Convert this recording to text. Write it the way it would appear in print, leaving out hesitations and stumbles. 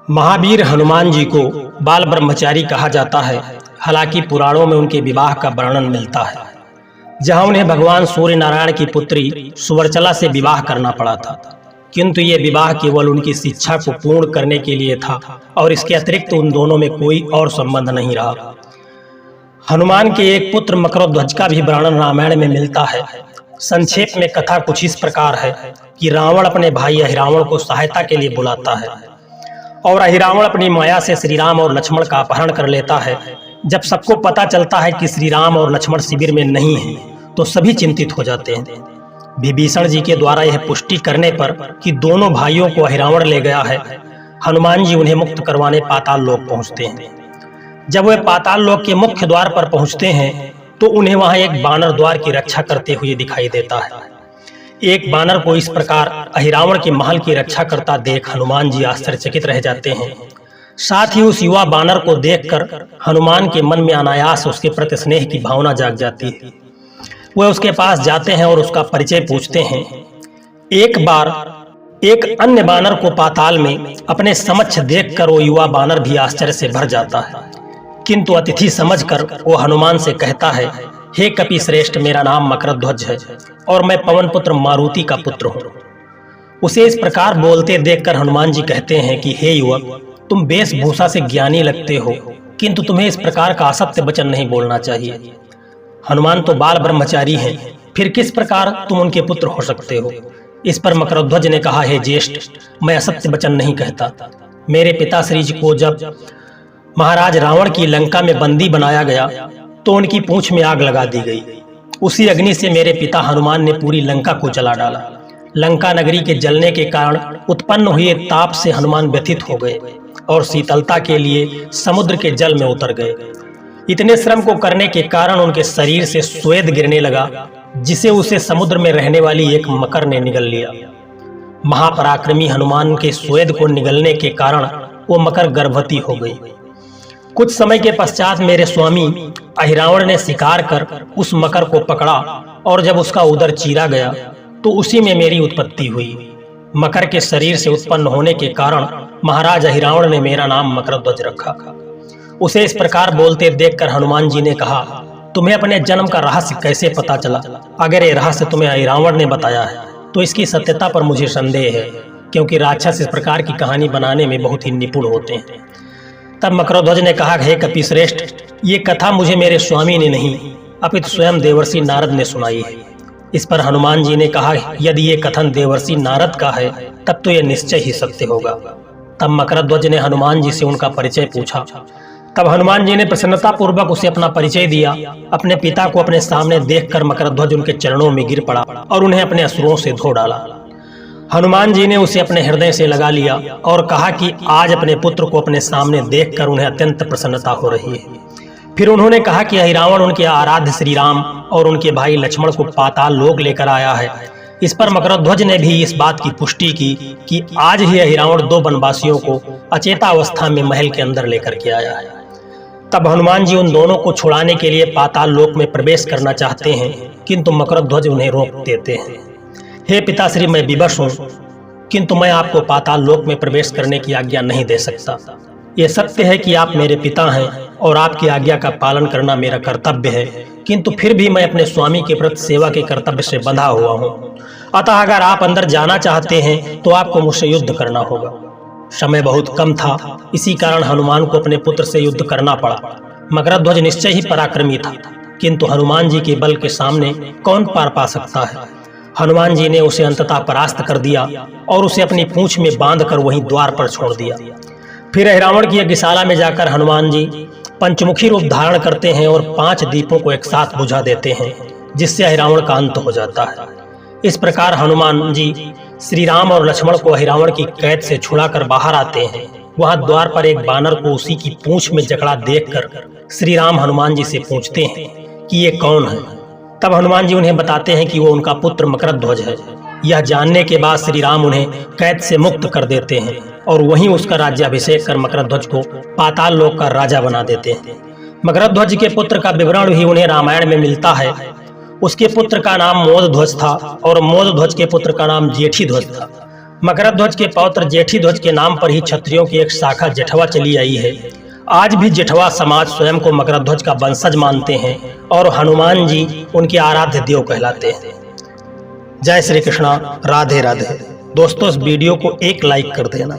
महावीर हनुमान जी को बाल ब्रह्मचारी कहा जाता है। हालांकि पुराणों में उनके विवाह का वर्णन मिलता है, जहां उन्हें भगवान सूर्य नारायण की पुत्री सुवर्चला से विवाह करना पड़ा था, किंतु ये विवाह केवल उनकी शिक्षा को पूर्ण करने के लिए था और इसके अतिरिक्त उन दोनों में कोई और संबंध नहीं रहा। हनुमान के एक पुत्र मकरध्वज का भी वर्णन रामायण में मिलता है। संक्षेप में कथा कुछ इस प्रकार है कि रावण अपने भाई अहिरावण को सहायता के लिए बुलाता है और अहिरावण अपनी माया से श्री राम और लक्ष्मण का अपहरण कर लेता है। जब सबको पता चलता है कि श्री राम और लक्ष्मण शिविर में नहीं हैं, तो सभी चिंतित हो जाते हैं। विभीषण जी के द्वारा यह पुष्टि करने पर कि दोनों भाइयों को अहिरावण ले गया है, हनुमान जी उन्हें मुक्त करवाने पाताल लोक पहुंचते हैं। जब वे पाताल लोक के मुख्य द्वार पर पहुंचते हैं तो उन्हें वहां एक बानर द्वार की रक्षा करते हुए दिखाई देता है। एक बानर को इस प्रकार अहिरावण के महल की रक्षा करता देख हनुमान जी आश्चर्यचकित रह जाते हैं। साथ ही उस युवा बानर को देखकर हनुमान के मन में अनायास उसके प्रति स्नेह की भावना जाग जाती है। वह उसके पास जाते हैं और उसका परिचय पूछते हैं। एक बार एक अन्य बानर को पाताल में अपने समक्ष देखकर वो युवा बानर भी आश्चर्य से भर जाता है, किंतु अतिथि समझकर वो हनुमान से कहता है, हे कपि श्रेष्ठ, मेरा नाम मकरध्वज है और मैं पवन पुत्र मारुति का पुत्र हूँ। उसे इस प्रकार बोलते देखकर हनुमान जी कहते हैं कि हे युवक, तुम वेशभूषा से ज्ञानी लगते हो, किंतु तुम्हें इस प्रकार का असत्य वचन नहीं बोलना चाहिए। हनुमान तो बाल ब्रह्मचारी हैं, फिर किस प्रकार तुम उनके पुत्र हो सकते हो। इस पर मकरध्वज ने कहा, हे ज्येष्ठ, मैं असत्य वचन नहीं कहता। मेरे पिताश्री जी को जब महाराज रावण की लंका में बंदी बनाया गया तो उनकी पूंछ में आग लगा दी गई। उसी अग्नि से मेरे पिता हनुमान ने पूरी लंका को जला डाला। लंका नगरी के जलने के कारण उत्पन्न हुए ताप से हनुमान व्यथित हो गए और शीतलता के लिए समुद्र के जल में उतर गए। इतने श्रम को करने के कारण उनके शरीर से स्वेद गिरने लगा, जिसे उसे समुद्र में रहने वाली एक मकर ने निगल लिया। महापराक्रमी हनुमान के स्वेद को निगलने के कारण वो मकर गर्भवती हो गई। कुछ समय के पश्चात मेरे स्वामी अहिरावण ने शिकार कर उस मकर को पकड़ा और जब उसका उदर चीरा गया तो उसी में मेरी उत्पत्ति हुई। मकर के शरीर से उत्पन्न होने के कारण महाराज अहिरावण ने मेरा नाम मकरध्वज रखा। उसे इस प्रकार बोलते देखकर हनुमान जी ने कहा, तुम्हें अपने जन्म का रहस्य कैसे पता चला? अगर ये रहस्य तुम्हें अहिरावण ने बताया है तो इसकी सत्यता पर मुझे संदेह है, क्योंकि राक्षस इस प्रकार की कहानी बनाने में बहुत ही निपुण होते हैं। तब मकरध्वज ने कहा, हे कपि श्रेष्ठ, ये कथा मुझे मेरे स्वामी ने नहीं अपितु स्वयं देवर्षि नारद ने सुनाई है। इस पर हनुमान जी ने कहा, यदि ये कथन देवर्षि नारद का है तब तो ये निश्चय ही सत्य होगा। तब मकरध्वज ने हनुमान जी से उनका परिचय पूछा। तब हनुमान जी ने प्रसन्नता पूर्वक उसे अपना परिचय दिया। अपने पिता को अपने सामने देखकर मकरध्वज उनके चरणों में गिर पड़ा और उन्हें अपने अश्रुओं से धो डाला। हनुमान जी ने उसे अपने हृदय से लगा लिया और कहा कि आज अपने पुत्र को अपने सामने देखकर उन्हें अत्यंत प्रसन्नता हो रही है। फिर उन्होंने कहा कि अहिरावण उनके आराध्य श्री राम और उनके भाई लक्ष्मण को पाताल लोक लेकर आया है। इस पर मकरध्वज ने भी इस बात की पुष्टि की कि आज ही अहिरावण दो वनवासियों को अचेता अवस्था में महल के अंदर लेकर के आया है। तब हनुमान जी उन दोनों को छुड़ाने के लिए पाताल लोक में प्रवेश करना चाहते हैं, किंतु मकरध्वज उन्हें रोक देते हैं। हे पिताश्री, मैं विवश हूँ, किंतु मैं आपको पाताल लोक में प्रवेश करने की आज्ञा नहीं दे सकता। यह सत्य है कि आप मेरे पिता हैं और आपकी आज्ञा का पालन करना मेरा कर्तव्य है, किंतु फिर भी मैं अपने स्वामी के प्रति सेवा के कर्तव्य से बंधा हुआ हूँ। अतः अगर आप अंदर जाना चाहते हैं तो आपको मुझसे युद्ध करना होगा। समय बहुत कम था, इसी कारण हनुमान को अपने पुत्र से युद्ध करना पड़ा। मकरध्वज निश्चय ही पराक्रमी था, किंतु हनुमान जी के बल के सामने कौन पार पा सकता है। हनुमान जी ने उसे अंततः परास्त कर दिया और उसे अपनी पूंछ में बांधकर वहीं द्वार पर छोड़ दिया। फिर अहिरावण की यज्ञशाला में जाकर हनुमान जी पंचमुखी रूप धारण करते हैं और 5 दीपों को एक साथ बुझा देते हैं, जिससे अहिरावण का अंत हो जाता है। इस प्रकार हनुमान जी श्री राम और लक्ष्मण को अहिरावण की कैद से छुड़ाकर बाहर आते हैं। वहां द्वार पर एक बानर को उसी की पूंछ में जकड़ा देखकर श्री राम हनुमान जी से पूछते हैं कि ये कौन है। तब हनुमान जी उन्हें बताते हैं कि वो उनका पुत्र मकरध्वज है। यह जानने के बाद श्री राम उन्हें कैद से मुक्त कर देते हैं और वहीं उसका राज्याभिषेक कर मकरध्वज को पाताल लोक का राजा बना देते हैं। मकरध्वज के पुत्र का विवरण भी उन्हें रामायण में मिलता है। उसके पुत्र का नाम मोदध्वज था और मोदध्वज के पुत्र का नाम जेठीध्वज था। मकरध्वज ध्वज के पौत्र जेठी ध्वज के नाम पर ही क्षत्रियों की एक शाखा जेठवा चली आई है। आज भी जेठवा समाज स्वयं को मकरध्वज ध्वज का वंशज मानते हैं और हनुमान जी उनके आराध्य देव कहलाते हैं। जय श्री कृष्णा, राधे राधे। दोस्तों, इस वीडियो को एक लाइक कर देना।